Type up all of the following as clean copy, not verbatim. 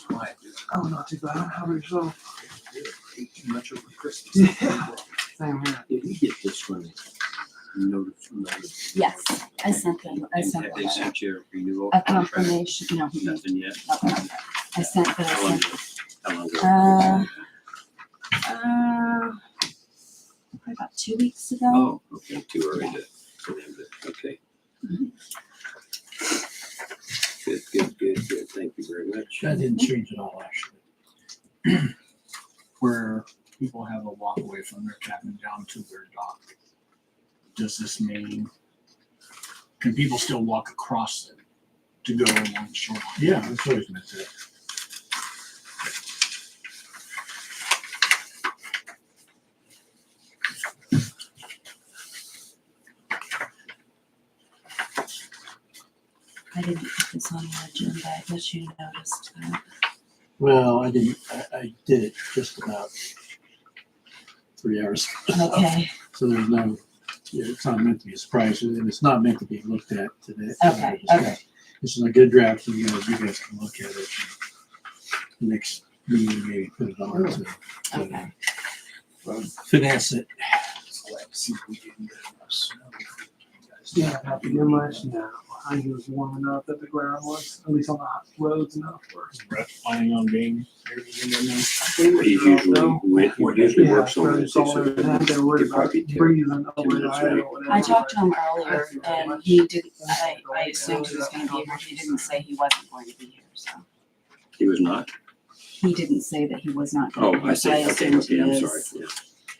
was quiet. Oh, not too bad. How about yourself? Ate too much over Christmas. Yeah. Same here. Did you get this one? Notice. Yes, I sent them, I And sent have they them sent you a renewal a contract? confirmation, no, Nothing yet? I sent, but I How long sent, ago? How long ago? probably about 2 weeks ago. Oh, okay, too early for them to, okay. Good. Thank you very much. That didn't change at all, actually. Where people have a walkway from their cabin down to their dock. Does this mean, can people still walk across it to go along the shoreline? Yeah, that's always meant that. I didn't put this on your agenda, I guess you noticed that. Well, I didn't, I did it just about 3 hours ago. Okay, So there's no, yeah, it's not meant to be a surprise, and it's not meant to be looked at today. Okay, okay. This is a good draft for you guys can look at it. The next meeting, maybe put it on to okay. finesse it. Let's see if we can get enough snow. Yeah, not too much. No, I think it was warm enough that the ground was, at least on the roads enough for. Is Brett planning on being here again now? He usually works on this. They're worried about Probably breathing over the island or whatever. I talked to him earlier and he didn't, I assumed he was gonna be here, he didn't say he wasn't going to be here, so. He was not? He didn't say that he was not Oh, gonna be here. I so see. Okay, assumed he I'm is. sorry. Yeah.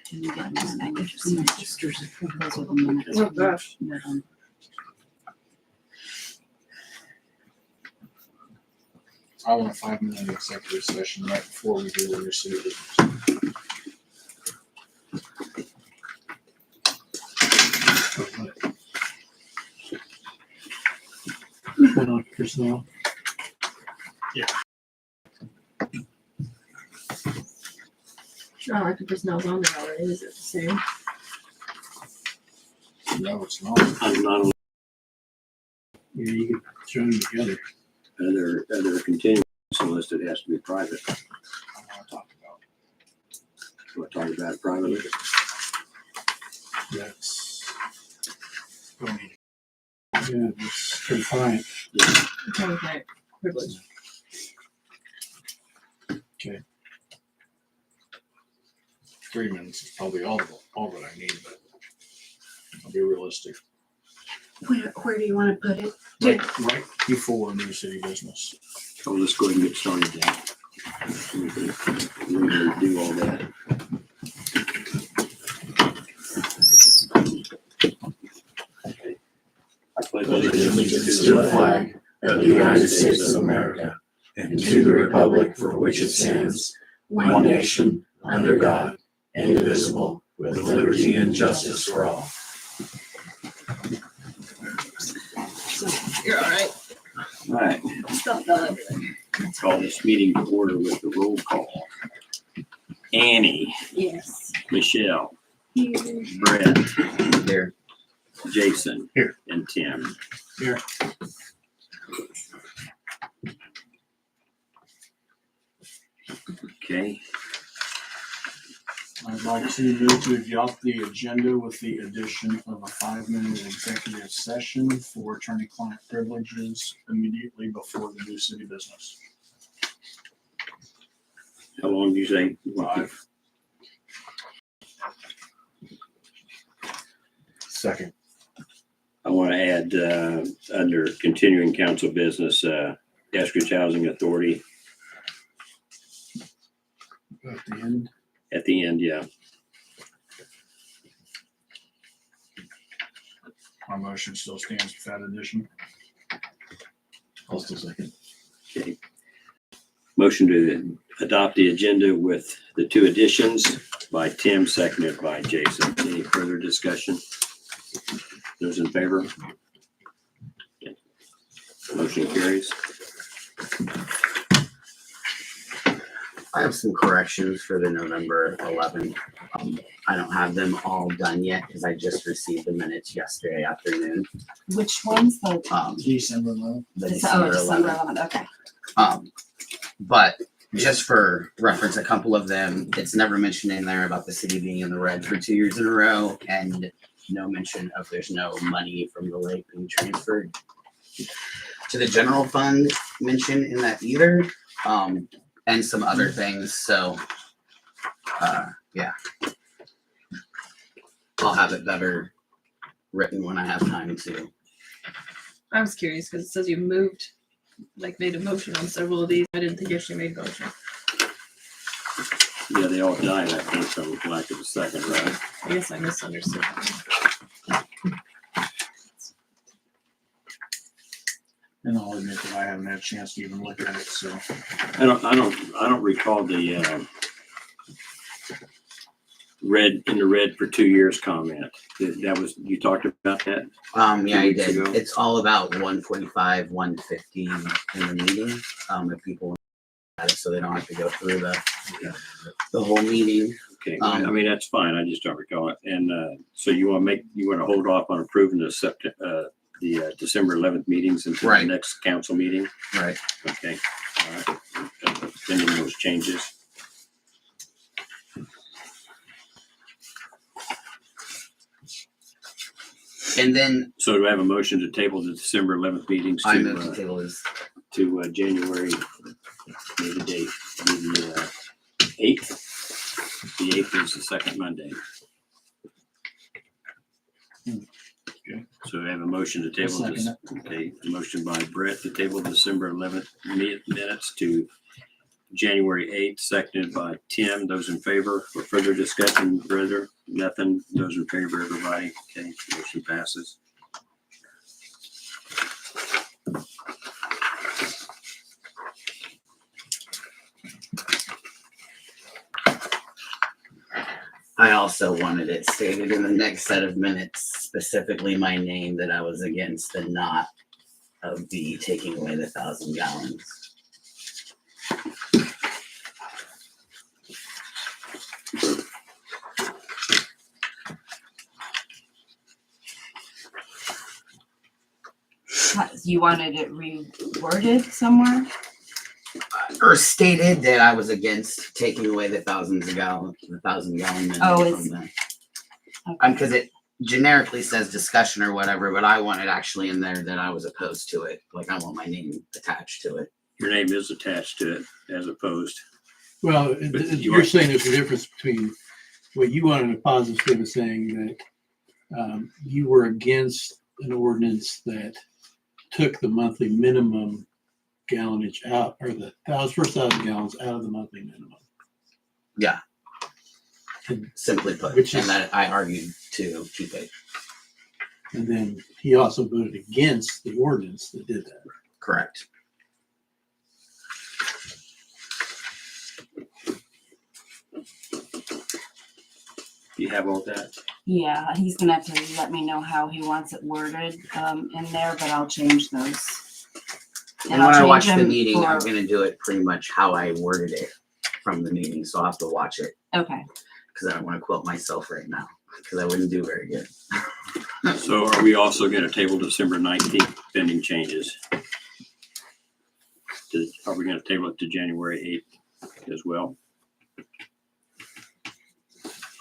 Can you get my package? Those are the minutes. Oh, gosh. I want a 5-minute executive session right before we do the city business. Put on personnel. Not like the personnel's on there already, is it the same? No, it's not. I'm not Yeah, you could throw them together. other continuing unless it has to be private. I want to talk about. We'll talk about it privately. That's, Go need yeah, that's pretty fine. Okay, privilege. 3 minutes is probably all that I need, but I'll be realistic. Where do you wanna put it? Right before new city business. So let's go ahead and get started then. We're gonna do all that. I pledge allegiance to the flag of the United States of America and to the republic for which it stands, one nation, under God, indivisible, with liberty and justice for all. You're all right. All right, Stuff fell everywhere. let's call this meeting to order with the roll call. Annie, Yes. Michelle, Here. Brett, Here. Jason. Here. And Tim. Here. Okay, I'd like to move to adopt the agenda with the addition of a 5-minute executive session for attorney-client privileges immediately before the new city business. how long do you say? 5. Second. I want to add, under continuing council business, Eskridge Housing Authority At the end. at the end, yeah. My motion still stands with that addition. I'll still second. Okay. Motion to adopt the agenda with the 2 additions by Tim, seconded by Jason. Any further discussion? Those in favor? Okay. Motion carries. I have some corrections for the November 11th. I don't have them all done yet because I just received the minutes yesterday afternoon. Which one's the, Um, December 11th. the oh, December December 11th. 11th, okay. But just for reference, a couple of them, it's never mentioned in there about the city being in the red for 2 years in a row, and no mention of there's no money from the lake being transferred to the general fund mentioned in that either, and some other things. So, yeah, I'll have it better written when I have time to. I was curious because it says you moved, like made a motion on several of these. I didn't think you actually made a motion. Yeah, they all died, I think, from lack of a second, right? I guess I misunderstood. And I'll admit that I haven't had a chance to even look at it, so. I don't recall the red for 2 years comment. That was, you talked about that? Yeah, I weeks did. ago. It's all about 145, 150 in the meeting. If people at it, so they don't have to go through the whole meeting. Okay, I mean, that's fine. I just don't recall it. And so you want to hold off on approving the December 11th meetings until Right. the next council meeting? Right. Okay, all right. Pending those changes. And then So do I have a motion to table the December 11th meetings I moved the table is to January, maybe date, the 8th? The 8th is the second Monday. Okay. So I have a motion to table I'll this. second Okay, a motion by Brett to table December 11th minutes to January 8th, seconded by Tim. Those in favor? For further discussion, brother? Nothing. Those in favor, everybody? Okay, motion passes. I also wanted it stated in the next set of minutes, specifically my name, that I was against the not of the taking away the 1,000 gallons. You wanted it reworded somewhere? Or stated that I was against taking away the 1,000 gallon mandate Oh, from it's- them. Okay. Because it generically says discussion or whatever, but I wanted actually in there that I was opposed to it. Like I want my name attached to it. Your name is attached to it as opposed. Well, But you you're are- saying there's a difference between what you wanted a positive statement saying that you were against an ordinance that took the monthly minimum gallonage out, or the first 1,000 gallons out of the monthly minimum. Yeah. And, Simply put, Which and is- that I argued to keep it and then he also voted against the ordinance that did that. correct. Do you have all that? Yeah, he's gonna have to let me know how he wants it worded, in there, but I'll change those. And I'll when I change watch the them meeting, I'm for- gonna do it pretty much how I worded it from the meeting, so I'll have to watch it Okay, because I don't want to quote myself right now because I wouldn't do very good. So are we also going to table December 19th pending changes? Are we going to table it to January 8th as well?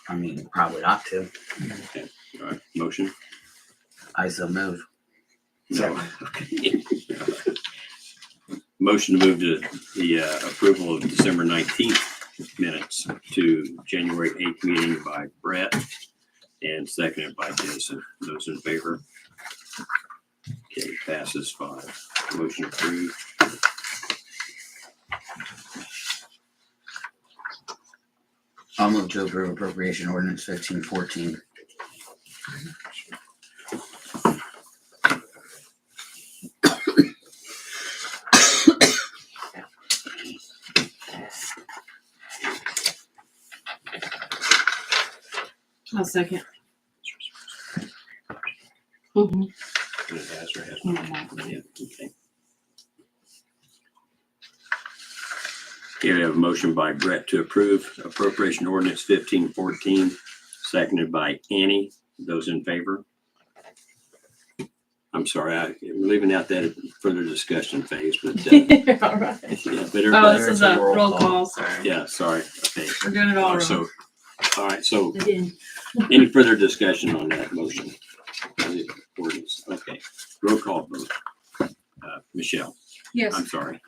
I mean, probably ought to. Okay, all right, motion? I so move. No. Okay. Motion to move to the approval of December 19th minutes to January 8th meeting by Brett and seconded by Jason. Those in favor? Okay, passes 5. Motion approved. I'll move to approve appropriation ordinance 1514. I'll second. mhm, And it has or has mhm. not? Yeah, okay. Okay, we have a motion by Brett to approve appropriation ordinance 1514, seconded by Annie. Those in favor? I'm sorry, we're leaving out that further discussion phase, but, All right. yeah, but Oh, everybody, this is It's a a roll roll call. call, sorry. yeah, sorry, okay. We're doing it all wrong. So, all right, so Again. any further discussion on that motion? Ordinance, okay, roll call vote. Michelle, Yes. I'm sorry.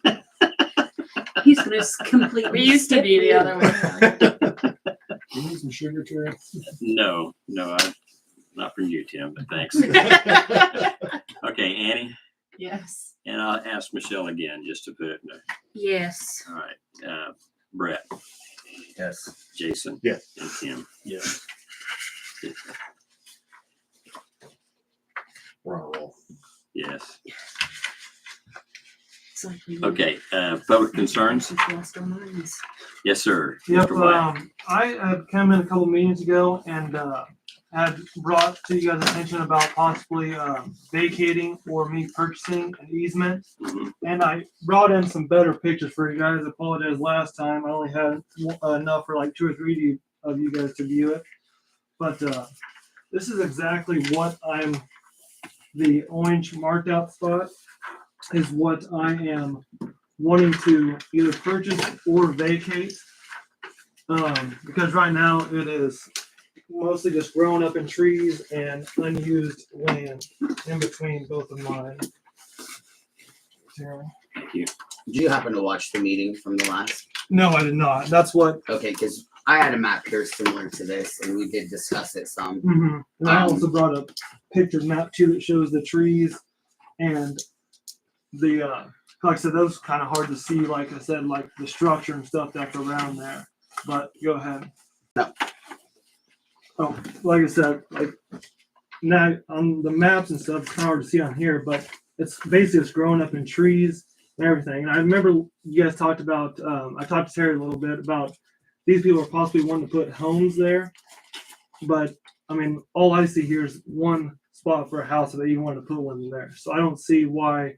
He's gonna completely. We used to be the other way. You need some sugar, Terry? No, not from you, Tim, but thanks. Okay, Annie, Yes. and I'll ask Michelle again, just to put it in there. Yes. All right, Brett, Yes. Jason. Yes. And Tim. Yes. We're on a roll. Yes. It's like we Okay, public concerns? We've lost our minds. Yes, sir. Yep, Mr. White. I had come in a couple meetings ago and had brought to you guys' attention about possibly vacating or me purchasing an easement. Mhm. And I brought in some better pictures for you guys. I apologize last time. I only had enough for like 2 or 3 of you guys to view it. But this is exactly what the orange marked out spot is what I am wanting to either purchase or vacate. Because right now it is mostly just growing up in trees and unused land in between both of mine. Sarah? Thank you. Did you happen to watch the meeting from the last? No, I did not. That's what. Okay, because I had a map here similar to this, and we did discuss it some. And I also brought a picture map too that shows the trees and the like I said, those kind of hard to see. Like I said, like the structure and stuff that's around there. But go ahead. No. Oh, like I said, like now on the maps and stuff, it's kind of hard to see on here, but it's basically it's growing up in trees and everything. And I remember you guys talked about. I talked to Terry a little bit about these people are possibly wanting to put homes there, but I mean, all I see here is one spot for a house if they even want to put one in there. So I don't see why.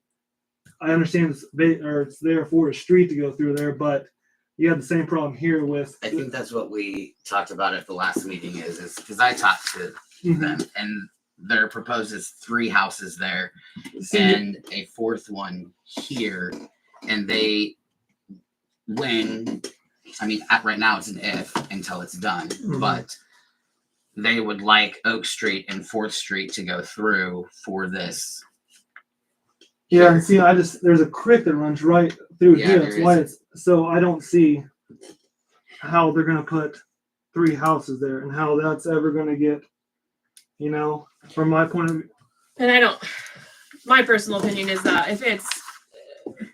I understand it's there for a street to go through there, but you have the same problem here with. I think that's what we talked about at the last meeting is because I talked to them, and their proposed is 3 houses there and a 4th one here, and right now it's an if until it's done, but they would like Oak Street and 4th Street to go through for this. Yeah, and see, there's a creek that runs right through Yeah, here. there That's why is. so I don't see how they're gonna put 3 houses there and how that's ever gonna get, from my point of view. And my personal opinion is that if it's,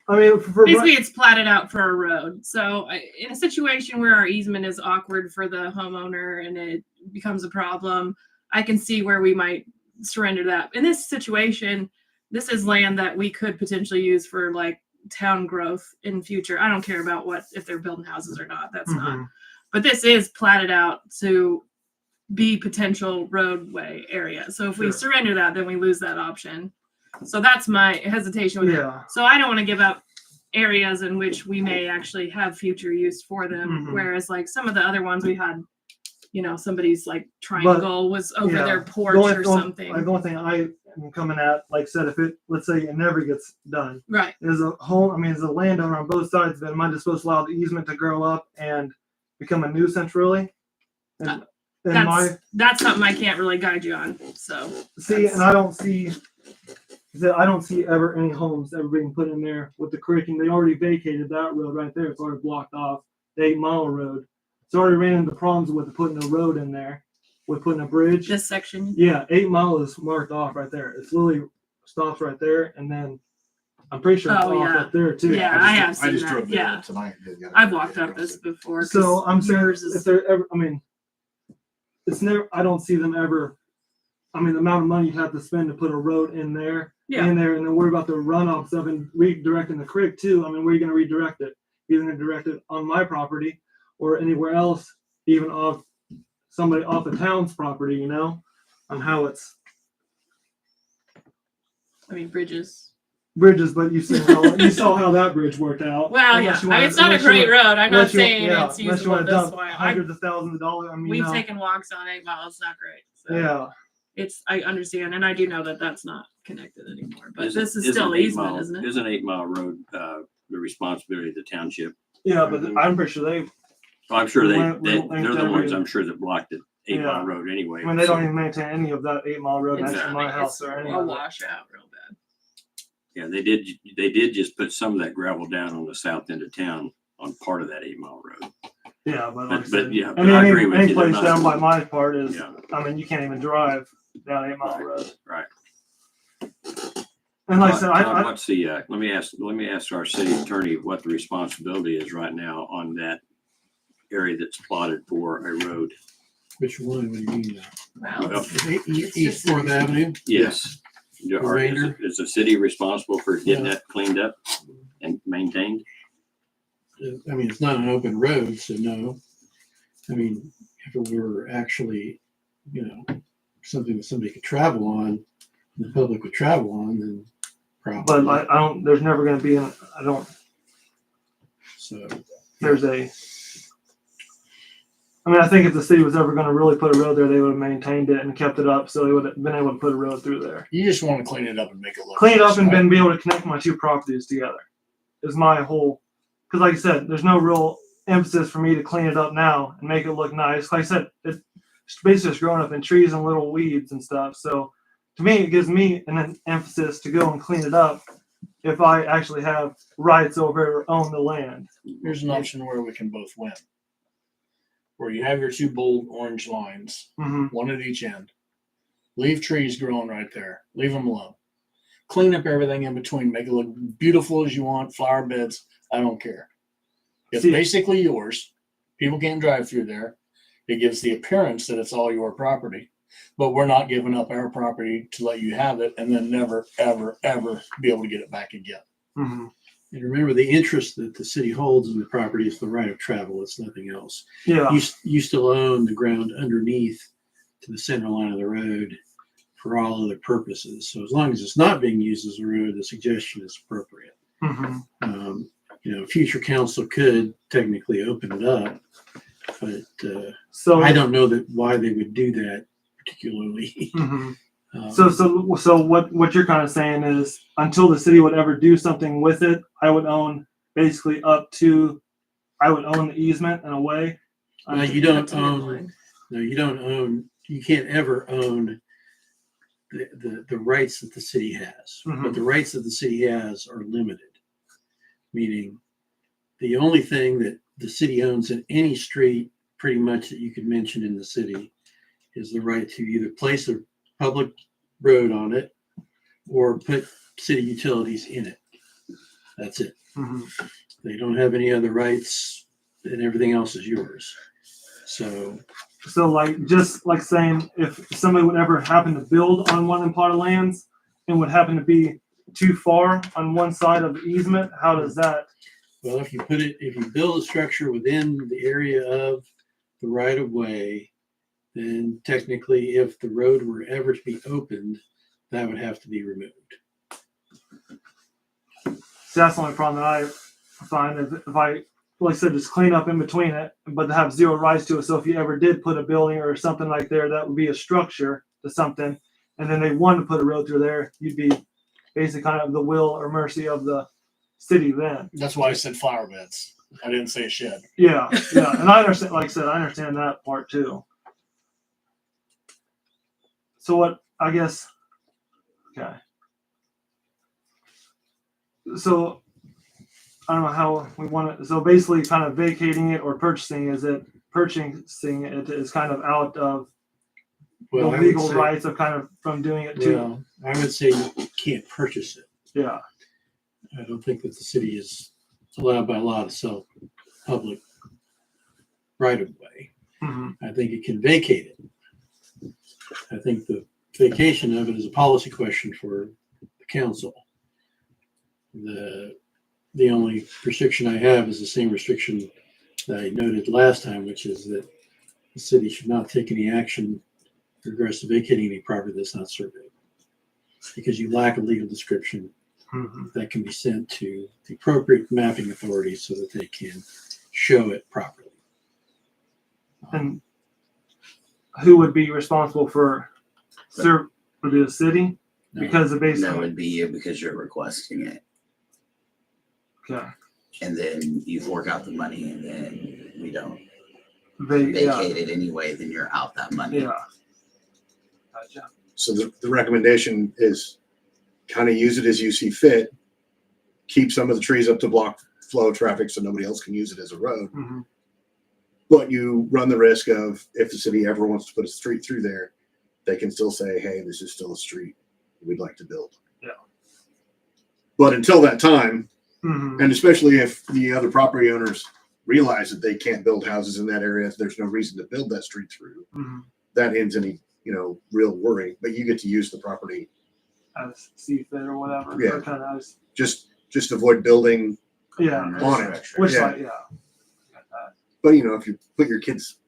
I mean, basically it's platted out for a road. So in a situation where our easement is awkward for the homeowner and it becomes a problem, I can see where we might surrender that. In this situation, this is land that we could potentially use for like town growth in future. I don't care about if they're building houses or not. That's not. But this is platted out to be potential roadway area. So if we surrender that, then we lose that option. So that's my hesitation with it. So I don't want to give up areas in which we may actually have future use for them. Whereas like some of the other ones we had, somebody's like triangle was over their porch or something. The only thing I am coming at, like I said, if let's say it never gets done, Right. is a home. I mean, as a landowner on both sides, then am I just supposed to allow the easement to grow up and become a nuisance, really? And that's something I can't really guide you on. So and I don't see ever any homes ever being put in there with the creek, and they already vacated that road right there. It's already blocked off the 8 Mile road. It's already ran into problems with putting a road in there, with putting a bridge. this section. Yeah, 8 Mile is marked off right there. It's literally stops right there, and then I'm pretty sure it's off up there too. Yeah, I have seen I just that. drove there Yeah. tonight. I've walked up this before. So I'm saying yours is- if they're ever, it's never. I don't see them ever. The amount of money you have to spend to put a road in there, and then worry about the runoff stuff and redirecting the creek too. Where are you going to redirect it? You're going to direct it on my property or anywhere else, even off somebody off the town's property. On how it's bridges, but you saw how that bridge worked out. Well, Unless yeah, you it's not a great road. I'm not saying it's unless you usable want to this dump way. hundreds of thousands of dollars. We've taken walks on 8 Mile. It's not great. So Yeah. I understand, and I do know that that's not connected anymore, but this is Isn't still 8 easement, Mile- isn't it? Isn't 8 Mile Road, the responsibility of the township? Yeah, but I'm pretty sure they, Well, I'm sure We'll they're the ones every- I'm sure that blocked the 8 Mile Yeah. Road anyway. I mean, they so- don't even maintain any of that 8 Mile Road next to Exactly. my house or any a of it. washout real bad. Yeah, they did just put some of that gravel down on the south end of town on part of that 8 Mile Road. Yeah, but like I But said, yeah, I but mean, I agree with any you. they're place not- down by my part is, Yeah, I mean, you can't even drive down 8 Mile Road. right. And like I said, Todd, what's the, let me ask our city attorney what the responsibility is right now on that area that's plotted for a road. Which one? What do you mean? Well, Well, East Fourth Avenue? yes. Remainder? Is the city responsible for getting Yeah. that cleaned up and maintained? I mean, it's not an open road, so no. I mean, if it were actually, something that somebody could travel on, the public would travel on, then probably. but I don't, there's never going to be, So, I think if the city was ever going to really put a road there, they would have maintained it and kept it up, so they would have been able to put a road through there. You just want to clean it up and make it look Clean it up nice, and right? then be able to connect my two properties together is my whole, because like I said, there's no real emphasis for me to clean it up now and make it look nice. Like I said, it's basically just growing up in trees and little weeds and stuff. So to me, it gives me an emphasis to go and clean it up if I actually have rights over or own the land. Here's an option where we can both win. Where you have your two bold orange lines, Mm-hmm. one at each end. Leave trees growing right there. Leave them alone. Clean up everything in between. Make it look beautiful as you want. Flower beds. I don't care. It's See- basically yours. People can't drive through there. It gives the appearance that it's all your property. But we're not giving up our property to let you have it and then never, ever, ever be able to get it back again. Mm-hmm. and remember, the interest that the city holds in the property is the right of travel. It's nothing else. Yeah. You still own the ground underneath to the center line of the road for all other purposes. So as long as it's not being used as a road, the suggestion is appropriate. Mm-hmm. Future council could technically open it up, but So I don't know why they would do that particularly. Mhm. Um, So what you're kind of saying is until the city would ever do something with it, I would own basically I would own the easement in a way. you don't That's a good own. line. No, you don't own. You can't ever own the rights that the city has. Mhm. But the rights that the city has are limited. Meaning, the only thing that the city owns in any street, pretty much that you could mention in the city, is the right to either place a public road on it or put city utilities in it. That's it. Mhm. They don't have any other rights, and everything else is yours. So, Just like saying if somebody would ever happen to build on one of them plot of lands and would happen to be too far on one side of the easement, how does that? well, if you build a structure within the area of the right of way, then technically, if the road were ever to be opened, that would have to be removed. See, that's the only problem that I find is if I, like I said, just clean up in between it, but have zero rights to it. So if you ever did put a building or something like there, that would be a structure to something, and then they wanted to put a road through there, you'd be basically kind of the will or mercy of the city then. That's why I said flower beds. I didn't say a shed. Yeah, and I understand. Like I said, I understand that part too. So what? I guess. Okay. So I don't know how we want it. So basically, kind of vacating it or purchasing it is kind of out of the I would legal say- rights of kind of from doing it too. Well, I would say you can't purchase it. Yeah. I don't think that the city is allowed by law to sell public right of way. Mhm. I think it can vacate it. I think the vacation of it is a policy question for the council. The only restriction I have is the same restriction that I noted last time, which is that the city should not take any action in regards to vacating any property that's not surveyed. Because you lack a legal description Mhm. that can be sent to the appropriate mapping authority so that they can show it properly. And who would be responsible for serve for the city No. because of That basically. would be you because you're requesting it. Okay. And then you fork out the money and then we don't Yeah. vacate it anyway, then you're out that money. Yeah. Gotcha. So the recommendation is kind of use it as you see fit. Keep some of the trees up to block flow of traffic so nobody else can use it as a road. Mhm. But you run the risk of if the city ever wants to put a street through there, they can still say, hey, this is still a street we'd like to build. Yeah. But until that time, Mhm. and especially if the other property owners realize that they can't build houses in that area, there's no reason to build that street through. Mhm. That ends any, real worry. But you get to use the property. As see fit or whatever. Yeah. Or kind of as, Just avoid building yeah. on it. Which Yeah. like yeah. Got that. But if you put your kid's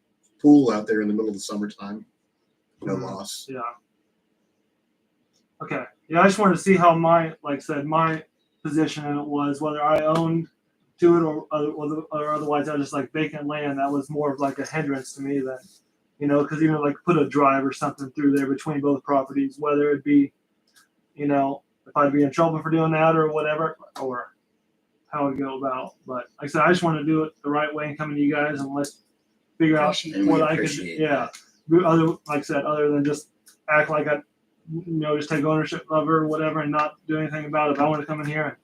pool out there in the middle of the summertime, no Mhm. loss. Yeah. Okay. Yeah, I just wanted to see how my position in it was, whether I owned to it or otherwise I was just like vacant land. That was more of like a hindrance to me than, because even like put a drive or something through there between both properties, whether it be, if I'd be in trouble for doing that or whatever, or how it go about. But like I said, I just want to do it the right way and come to you guys and let's figure out Appreciate And we what I could, appreciate yeah. that. Other than just act like I, just take ownership of it or whatever and not do anything about it. If I want to come in here and,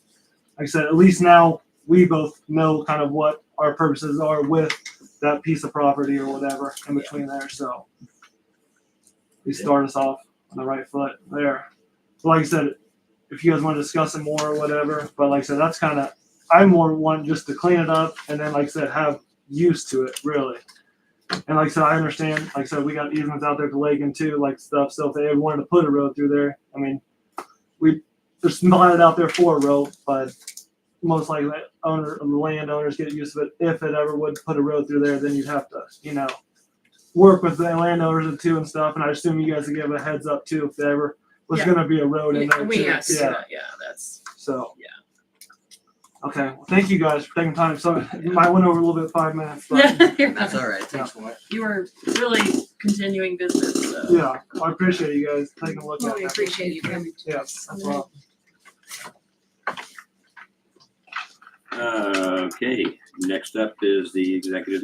like I said, at least now we both know kind of what our purposes are with that piece of property or whatever in between there. So we start us off on the right foot there. But like I said, if you guys want to discuss it more or whatever, but like I said, that's kind of, I more want just to clean it up and then, like I said, have use to it really. And like I said, I understand, like I said, we got easements out there to Lakin too, like stuff. So if they ever wanted to put a road through there, I mean, there's not out there for a road, but most likely the landowners get used to it. If it ever would put a road through there, then you'd have to, work with the landowners too and stuff. And I assume you guys would give a heads up too if there ever was Yeah. going to be a road in there We too. have to do that. Yeah, that's So. Yeah. Okay. Well, thank you guys for taking time. So I went over a little bit, 5 minutes. But yeah. You're That's not, all right. Thanks. you were really continuing business. So. yeah, I appreciate you guys taking a look Well, at we that. appreciate you coming to Yeah, us. that's all. Okay, next up is the executive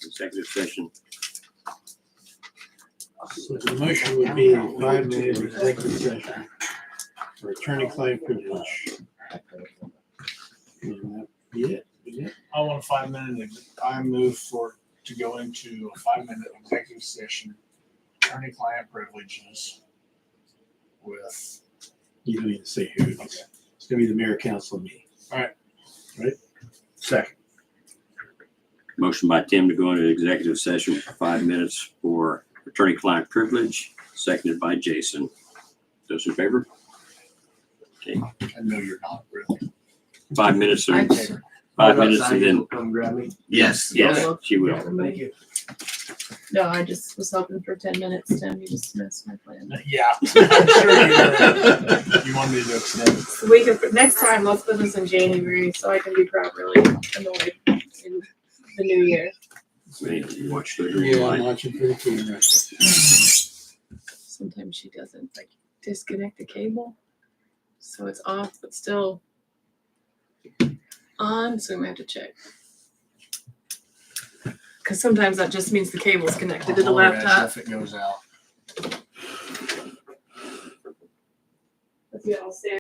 executive session. So the motion would be 5-minute executive session for attorney-client privilege. Yeah. I want a 5-minute. I move to go into a 5-minute executive session, attorney-client privileges with. You don't need to say who. It's gonna be the mayor, council, and me. Second. Motion by Tim to go into executive session for 5 minutes for attorney-client privilege, seconded by Jason. Those in favor? Okay, I know you're not really. 5 minutes. I'm- 5 minutes and then, Come grab me. yes, she will. Thank you. No, I just was hoping for 10 minutes, Tim. You just missed my plan. Yeah. I'm sure you wanted me to extend it. So we can, next time, let's put this in January so I can be properly annoyed in the new year. Wait, watch the green Yeah, I'm light. watching for the camera. Sometimes she doesn't like disconnect the cable. So it's off, but still on. So we might have to check. Because sometimes that just means the cable's connected to the I'll holler at you laptop. If it goes out. Let's see, I'll stay